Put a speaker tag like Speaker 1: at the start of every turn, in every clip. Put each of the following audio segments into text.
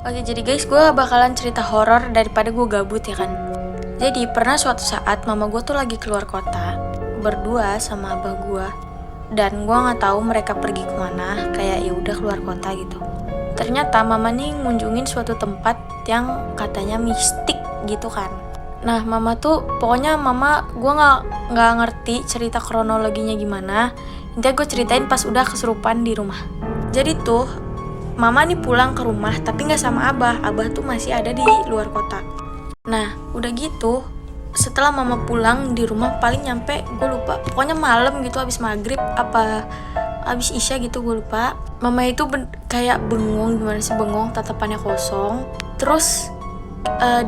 Speaker 1: Oke, jadi guys, gue bakalan cerita horor daripada gue gabut ya kan. Jadi pernah suatu saat mama gue tuh lagi keluar kota berdua sama abah gue, dan gue nggak tahu mereka pergi kemana. Kayak ya udah keluar kota gitu. Ternyata mama nih ngunjungin suatu tempat yang katanya mistik gitu kan. Nah mama tuh pokoknya gue nggak ngerti cerita kronologinya gimana. Intinya gue ceritain pas udah kesurupan di rumah. Jadi tuh mama nih pulang ke rumah tapi nggak sama abah tuh masih ada di luar kota. Nah udah gitu setelah mama pulang di rumah paling nyampe gue lupa, pokoknya malam gitu habis maghrib apa habis isya gitu gue lupa. Mama itu kayak bengong, gimana sih bengong, tatapannya kosong. Terus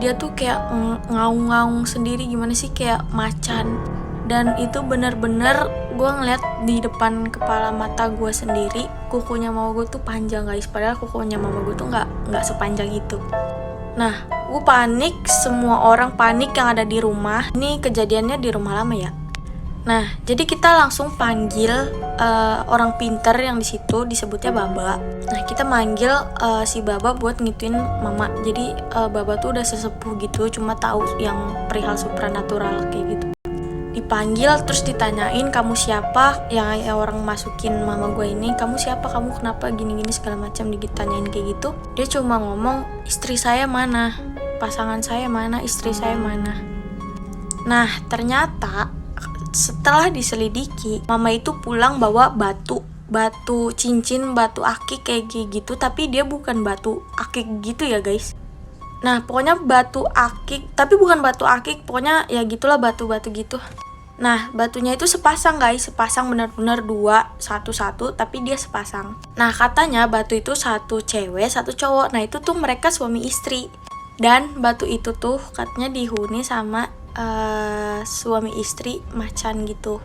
Speaker 1: dia tuh kayak ngaung-ngaung sendiri, gimana sih kayak macan. Dan itu bener-bener gue ngeliat di depan kepala mata gue sendiri, kukunya mama gue tuh panjang guys, padahal kukunya mama gue tuh nggak sepanjang itu. Nah gue panik, semua orang panik yang ada di rumah. Ini kejadiannya di rumah lama ya. Nah jadi kita langsung panggil orang pinter yang di situ, disebutnya Baba. Nah kita manggil si Baba buat ngituin mama. Jadi Baba tuh udah sesepuh gitu, cuma tahu yang perihal supranatural kayak gitu. Dipanggil terus ditanyain, kamu siapa? Yang orang masukin mama gue ini, kamu siapa, kamu kenapa gini-gini segala macam, ditanyain kayak gitu. Dia cuma ngomong, istri saya mana, pasangan saya mana, istri saya mana. Nah ternyata setelah diselidiki, mama itu pulang bawa batu cincin, batu akik kayak gitu, tapi dia bukan batu akik gitu ya guys. Nah pokoknya batu akik, tapi bukan batu akik, pokoknya ya gitulah batu-batu gitu. Nah batunya itu sepasang guys, sepasang benar-benar dua, satu-satu, tapi dia sepasang. Nah katanya batu itu satu cewek satu cowok. Nah itu tuh mereka suami istri. Dan batu itu tuh katanya dihuni sama suami istri macan gitu.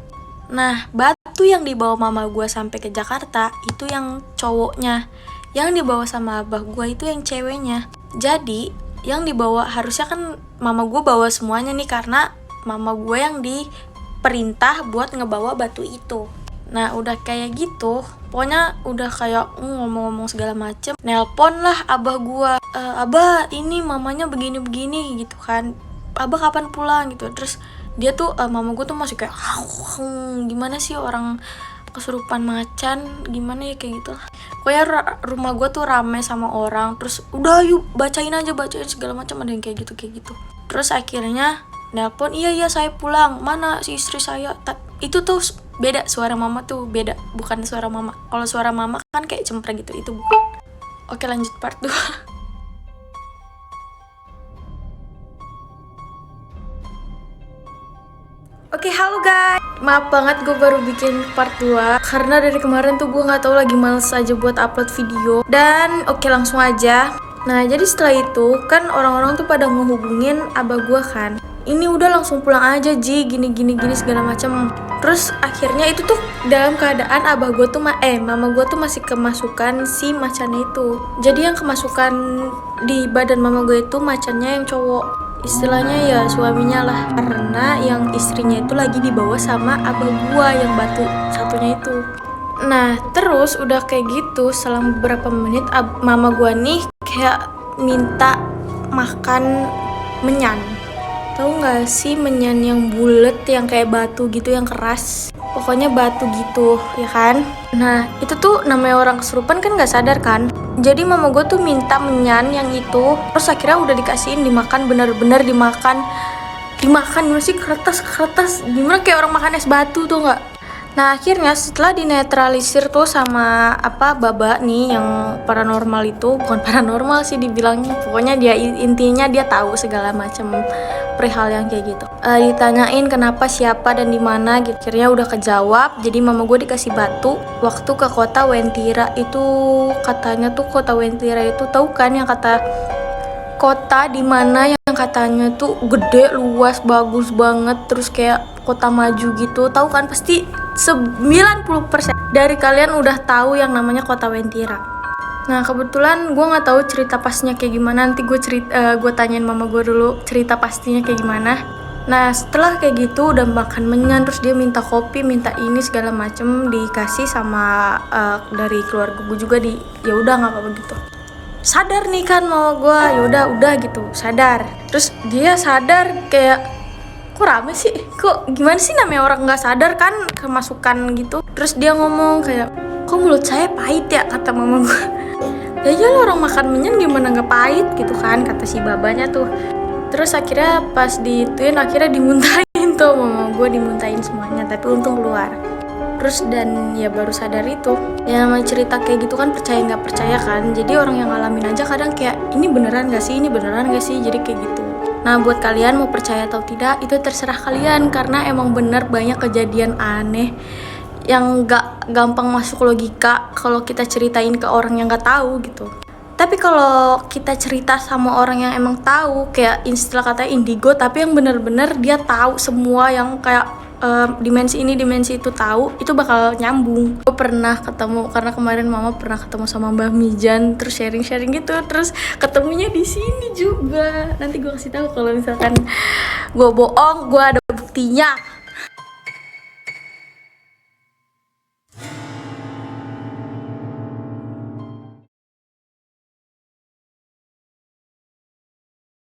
Speaker 1: Nah batu yang dibawa mama gue sampai ke Jakarta itu yang cowoknya, yang dibawa sama abah gue itu yang ceweknya. Jadi yang dibawa harusnya kan mama gue bawa semuanya nih, karena mama gue yang diperintah buat ngebawa batu itu. Nah udah kayak gitu, pokoknya udah kayak ngomong-ngomong segala macem. Nelpon lah abah gue, abah ini mamanya begini-begini gitu kan, abah kapan pulang gitu. Terus dia tuh mama gue tuh masih kayak gimana sih orang kesurupan macan, gimana ya kayak gitu. Pokoknya rumah gue tuh rame sama orang. Terus udah yuk bacain segala macam, ada yang kayak gitu. Terus akhirnya nelpon, iya saya pulang, mana si istri saya. Itu tuh beda, suara mama tuh beda, bukan suara mama. Kalau suara mama kan kayak cempreng gitu, itu bukan. Oke lanjut part 2. Oke, halo guys. Maaf banget gue baru bikin part 2 karena dari kemarin tuh gue gak tahu lagi males aja buat upload video. Dan oke langsung aja. Nah jadi setelah itu kan orang-orang tuh pada ngehubungin abah gue kan, ini udah langsung pulang aja Ji, gini segala macam. Terus akhirnya itu tuh dalam keadaan abah gue tuh mama gue tuh masih kemasukan si macannya itu. Jadi yang kemasukan di badan mama gue itu macannya yang cowok, istilahnya ya suaminya lah, karena yang istrinya itu lagi dibawa sama abah gua yang batu satunya itu. Nah terus udah kayak gitu selang beberapa menit mama gua nih kayak minta makan menyan. Tahu nggak sih menyan yang bulet yang kayak batu gitu, yang keras, pokoknya batu gitu ya kan. Nah itu tuh namanya orang kesurupan kan nggak sadar kan. Jadi mama gue tuh minta menyan yang itu. Terus akhirnya udah dikasihin, dimakan, bener-bener dimakan gimana sih, kertas gimana kayak orang makan es batu tuh nggak. Nah akhirnya setelah dinetralisir tuh sama Baba nih yang paranormal itu, bukan paranormal sih dibilangnya, pokoknya dia intinya dia tahu segala macam perihal yang kayak gitu. Ditanyain kenapa, siapa, dan di mana gitu. Akhirnya udah kejawab. Jadi mama gue dikasih batu waktu ke kota Wentira itu. Katanya tuh kota Wentira itu, tahu kan yang kata kota dimana yang katanya tuh gede, luas, bagus banget, terus kayak kota maju gitu. Tahu kan pasti 90% dari kalian udah tahu yang namanya kota Wentira. Nah kebetulan gue nggak tahu cerita pastinya kayak gimana. Nanti gue tanyain mama gue dulu cerita pastinya kayak gimana. Nah setelah kayak gitu udah makan menyan, terus dia minta kopi, minta ini segala macem, dikasih sama dari keluarga gue juga, ya udah nggak apa-apa gitu. sadar nih kan mama gue, yaudah udah gitu sadar. Terus dia sadar kayak kok rame sih, kok gimana sih namanya orang nggak sadar kan kemasukan gitu. Terus dia ngomong kayak kok mulut saya pahit ya, kata mama gue. Ya iyalah orang makan menyen gimana nggak pahit gitu kan, kata si babanya tuh. Terus akhirnya pas dituin akhirnya dimuntahin tuh mama gue, dimuntahin semuanya tapi untung keluar. Terus dan ya baru sadar itu ya, namanya cerita kayak gitu kan percaya nggak percaya kan, jadi orang yang ngalamin aja kadang kayak ini beneran gak sih, ini beneran gak sih, jadi kayak gitu. Nah buat kalian mau percaya atau tidak itu terserah kalian, karena emang bener banyak kejadian aneh yang gak gampang masuk logika kalau kita ceritain ke orang yang gak tahu gitu. Tapi kalau kita cerita sama orang yang emang tahu, kayak istilah katanya indigo, tapi yang bener-bener dia tahu semua yang kayak dimensi ini dimensi itu tahu, itu bakal nyambung. Gue pernah ketemu karena kemarin mama pernah ketemu sama Mbah Mijan, terus sharing gitu, terus ketemunya di sini juga. Nanti gue kasih tahu kalau misalkan gue bohong, gue ada buktinya.